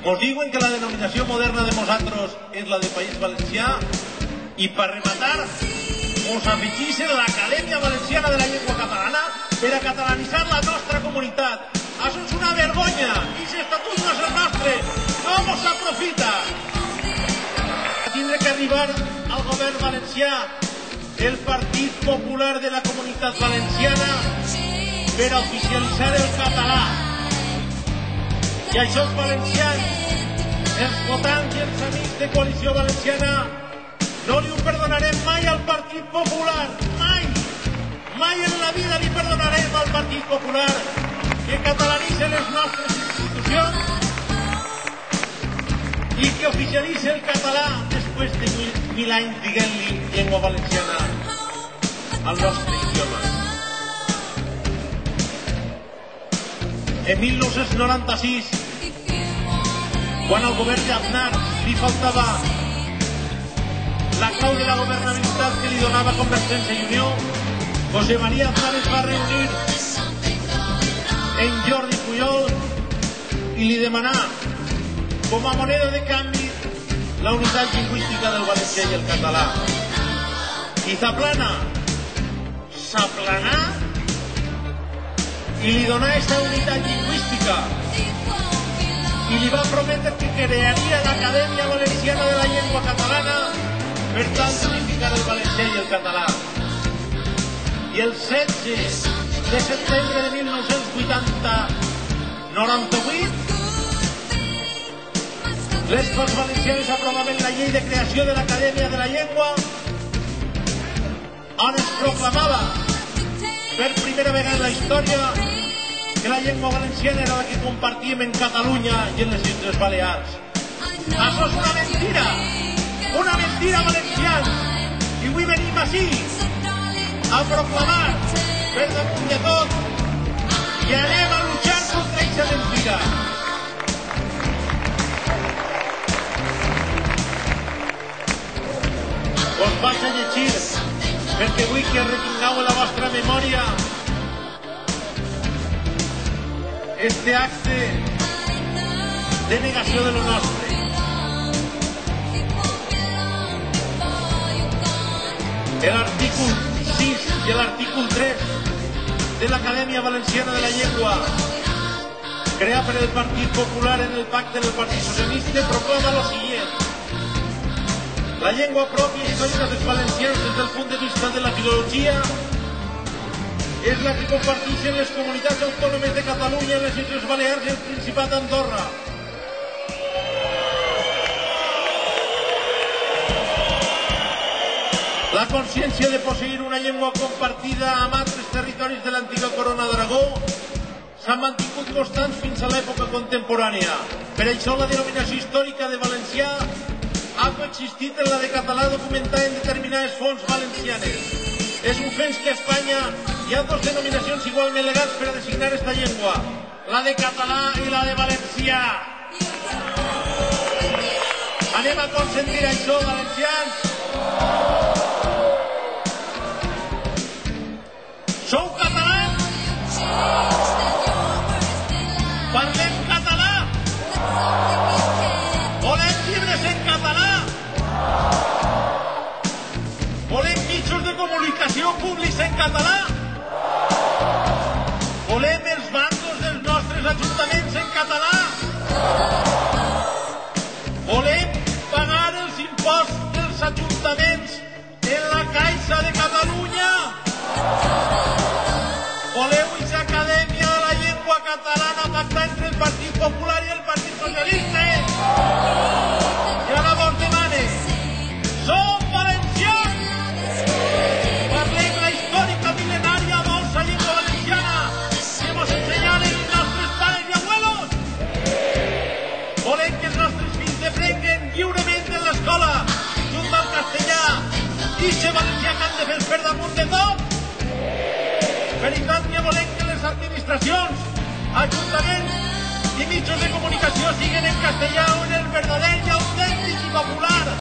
Mos diuen que la denominació moderna de nosaltres és la de País Valencià i per rematar mos afegixen l'Acadèmia Valenciana de la Llengua Catalana per a catalanitzar la nostra comunitat. Això és una vergonya i si estatut no és el nostre, no mos aprofita. Tindrà que arribar al govern valencià el Partit Popular de la Comunitat Valenciana per a oficialitzar el català. I això els valencians, els votants i els amics de Coalició Valenciana, no li ho perdonarem mai al Partit Popular, mai. Mai en la vida li perdonarem al Partit Popular que catalanitze les nostres institucions i que oficialitzi el català després de 1.000 anys dient-li llengua valenciana al nostre idioma. En 1996, quan al govern d'Aznar li faltava la clau de la governabilitat que li donava Convergència i Unió, José María Aznar es va reunir en Jordi Pujol i li demanà com a moneda de canvi la unitat lingüística del valencià i el català. I s'aplanà i li donà aquesta unitat lingüística i li va prometre que crearia l'Acadèmia Valenciana de la Llengua Catalana per tal d'unificar el valencià i el català. I el 16 de setembre de 1998 les Corts Valencianes aprovaven la llei de creació de l'Acadèmia de la Llengua on es proclamava per primera vegada en la història que la llengua valenciana era la que compartíem en Catalunya i en les Illes Balears. Això és una mentira valencians, i avui venim així a proclamar per damunt de tot que anem a luchar contra aquesta mentira. Us vaig a llegir perquè vull que retingueu a la vostra memòria este acte de negació de lo nostre. L'artícul 6 i l'artícul 3 de l'Acadèmia Valenciana de la Llengua, creat per el Partit Popular en el pacte del Partit Socialista, proclama lo siguiente. La llengua pròpia i històrica dels valencians des del punt de vista de la filologia és la que comparteixen les comunitats autònomes de Catalunya, les Illes Balears i el Principat d'Andorra. La consciència de posseir una llengua compartida amb altres territoris de l'antiga Corona d'Aragó s'ha mantingut constants fins a l'època contemporània. Per això la denominació històrica de valencià ha coexistit en la de català documentada en determinades fonts valencianes. És un fet que a Espanya hi ha dos denominacions igualment legals per a designar esta llengua, la de català i la de valencià. Anem a consentir això, valencians? Sou catalans? Parlem català? Volem llibres en català? Volem mitjans de comunicació públics en català? Volem els bancos dels nostres ajuntaments en català? Volem pagar els imposts dels ajuntaments en la Caixa de Catalunya? Voleu aquesta Acadèmia de la Llengua Catalana pactada entre el Partit Popular i el Partit Socialista? I ara vos demane, som valencians? Parlem la històrica mil·lenària dolça llengua valenciana que mos ensenyaren els nostres pares i abuelos? Volem que els nostres fills aprenguen lliurement en l'escola, junt al castellà, i se valencià que han de fer per damunt de tot? Veritat que volem que les administracions, ajuntaments i mitjans de comunicació siguin en castellà on el verdader i autèntic i popular